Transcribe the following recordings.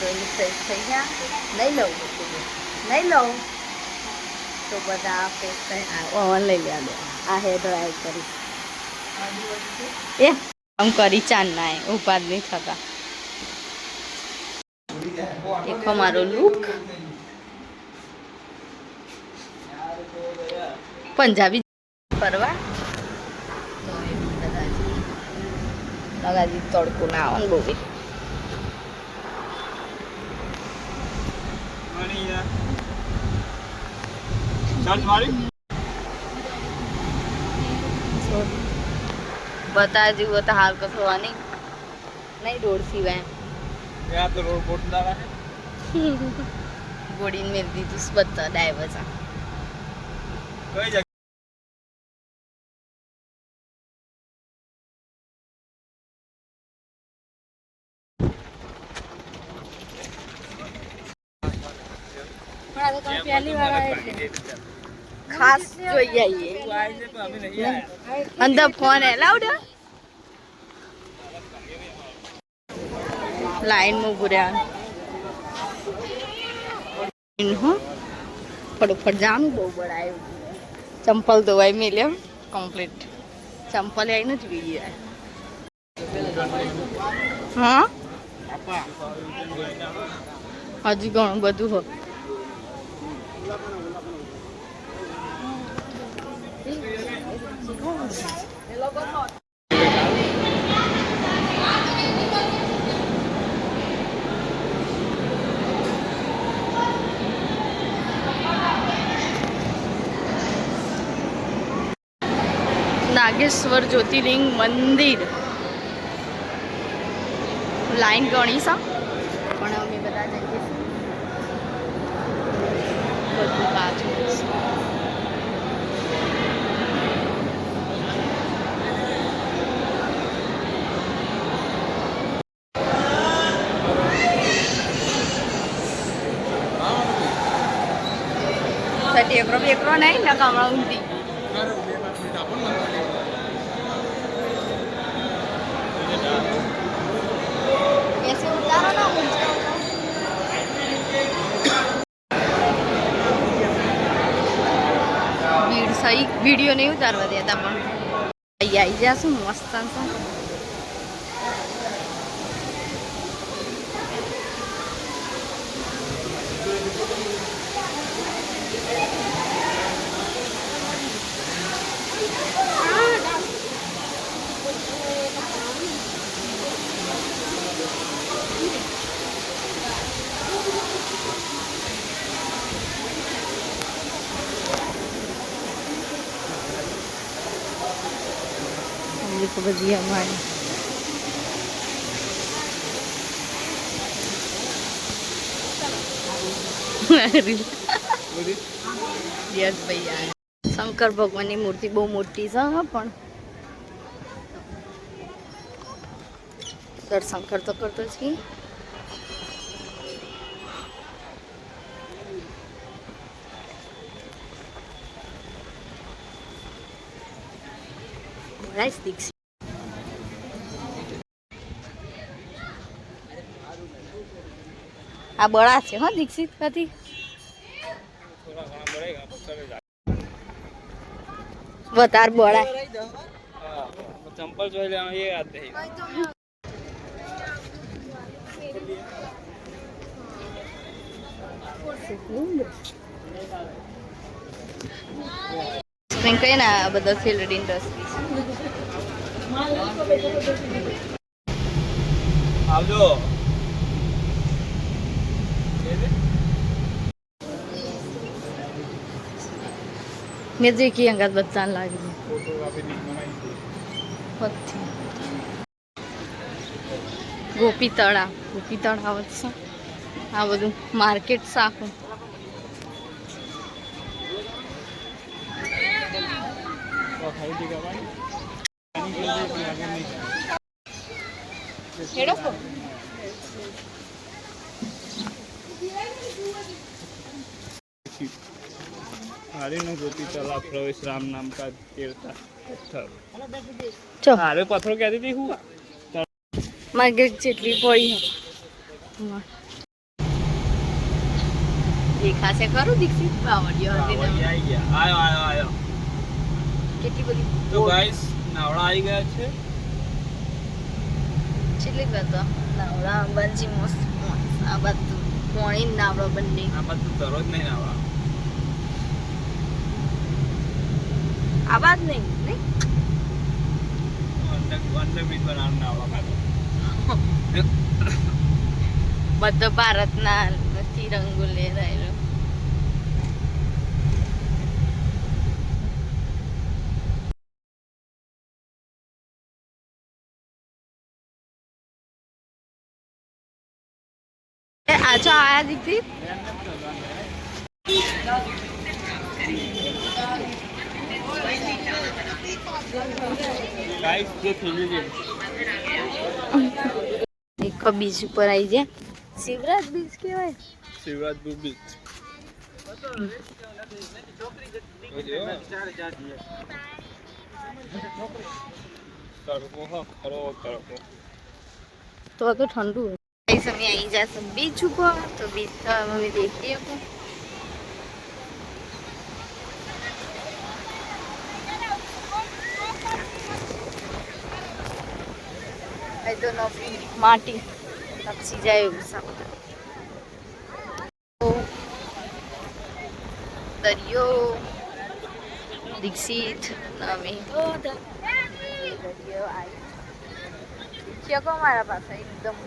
ધોઈને ફ્રેશ થઈ ગયા. નહીં લઉં નહીં લઉં તો બધા ફ્રેશ થઈ ઓવન લઈ લે દે. આ હેર ડ્રાય કરી એ આમ કરી ચાંદ ના ઉપાદ નહીં થતા. દેખો મારો લુક પંજાબી પરવા લગાજી તડકો ના આવે બહુ बता जी वो तो हाल का हुआ नहीं रोड सिवाय यहाँ तो रोड बोट डाला है गोड़ी मिल दी थी बता ड्राइवर सा कोई जगह पहली बार आए खास જોઈએ અંદર ફોન એલાઉડ લાઈન માં ઉભું રહેવાનું ફટોફટ જવાનું બહુ બળાયું ચંપલ ધોવાઈ મેલ્યો કમ્પ્લીટ ચંપલ આવીને જ વીડી હા હજી ઘણું બધું હોય नागेश्वर ज्योतिर्लिंग मंदिर लाइन गणी सा पण अमे बधा जईए बधु पाछुं टेकरो बेकरो नहीं ना कमरा ऊंधी ऐसे उतारो ना भीड़ सही वीडियो नहीं उतारवा देता पण आई जाशु मस्त देखो भजिया हमारे यस भैया शंकर भगवान की मूर्ति बहुत मोटी है पण दर्शन करते करते छी दीक्षित आ बड़ा है हाँ दीक्षित कथी बतार बड़ा चंपल जो है ये आते हैं कहीं ना बदल फील्ड इंडस्ट्री आवजो मैं देखी अंगत बच्चा लागी गोपी तड़ा आ बधु मार्केट साखू गोपी तालाब प्रवेश राम नाम का तीर्थ पत्थर अरे पत्थर कहती थी हुआ मार्केट चेटली पड़ी है। દેખાશે ખરું દીક્ષિત બાવળિયો હતી ને? બાવળિયા આવી ગયા. આયો. કેટલી બધી તો ગાઈસ નાવડા આવી ગયા છે. કેટલી કરતો નાવડા અંબાજી મસ્ત આ બધું પોણી નાવડો બંને આ બધું દરરોજ નહીં નાવડા. આ બાદ નહીં નહીં અંદર બીજ બનાવવાનું નાવડા કાઢો. બધો ભારતના તિરંગો લહેરાયેલો. આજો આયા દીકરી ગાઈસ જે થેલી છે દેખો બીચ ઉપર આવી જાય. શિવરાજ બીચ કહેવાય. શિવરાજપુર બીચ. તડકો હો ખરો તડકો. તો ઠંડુ કઈ સમય આવી જશે બીચ ઉપર તો બીચ અમે દેખીએ પણ તો માટી તપસી જાય એવું સામે દરિયો દીક્ષિત અમે દરિયો આવી મારા પાસે એકદમ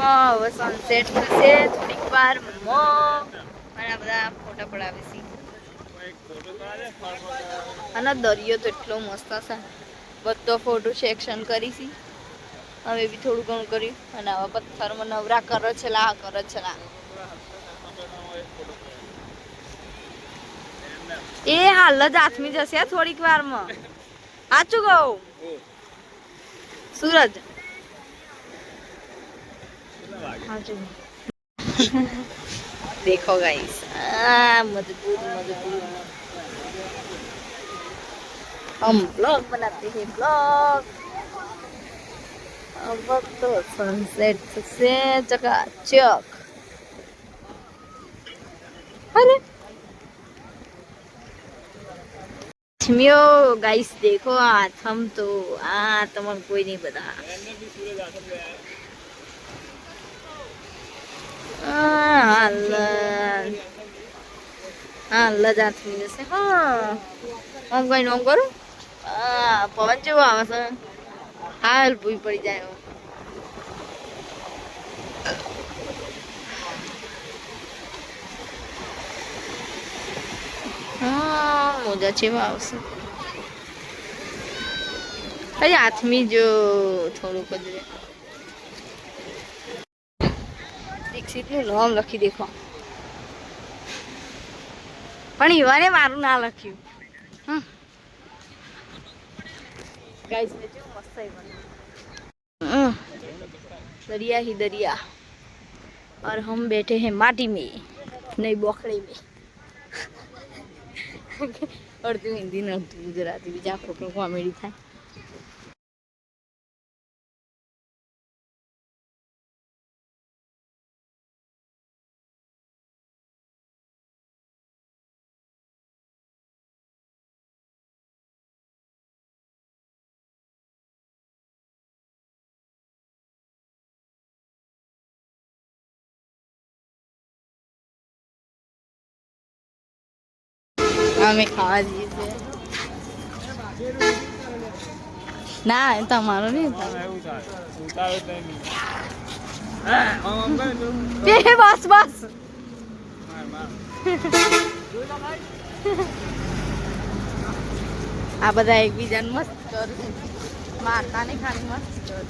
હવે સનસેટ થશે થોડીક વાર ઘણા બધા ફોટા પડાવે છે અને દરિયો તો એટલો મસ્ત છે. બધો ફોટો સેક્શન કરી છે અમે બી થોડું ઘણું કર્યું અને હવે પથ્થરમાં નવરા કરે છે લા એ હાલ જ આથમી જશે થોડીક વારમાં. સાચું કહું સૂરજ देखो गाइस मजबूर हम ब्लॉग बनाते हैं ब्लॉग. अब तो सनसेट से चकाचक. अरे गाइस देखो हाथ हम तो तमन कोई नहीं बता. હાલ જાતમી જશે. હા આમ કઈ નોમ કરું. પવન જેવો આવે છે. હાલ ભૂઈ પડી જાય. મોજા જેવા આવશે. હજી હાથમી જો થોડુંક જ દીક્ષિતનું નામ લખી દેખો પણ ઈવાને મારું ના લખ્યું. गाइस में जो मस्त है दरिया ही दरिया और हम बैठे हैं माटी में नहीं बोखड़े में. અડધું હિન્દી ને અડધું ગુજરાતી બીજા ખોટું કોમેડી થાય. અમે ખાવા જઈએ છીએ. ના એ તમારો નહીં બસ બસ આ બધા એકબીજાને મસ્ત કરે મારતા ને ખાલી મસ્ત કરે.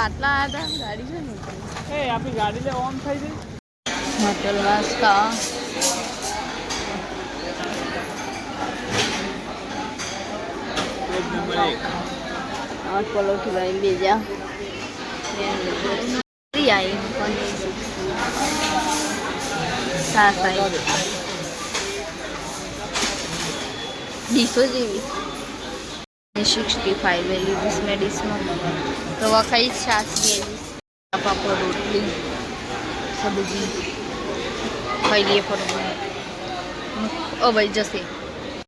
આટલા હતા ગાડી છે ને આપણી ગાડી લે ઓન થઈ ગઈ. હોટલ વાસ્કા और पलोठी भाई भेजा आई डिशो जेवी 65 ले लीजिए इसमें डिश में तो वही 6 ले पापड़ रोटली सब्जी खाई लिए फटोफट ओ भाई जैसे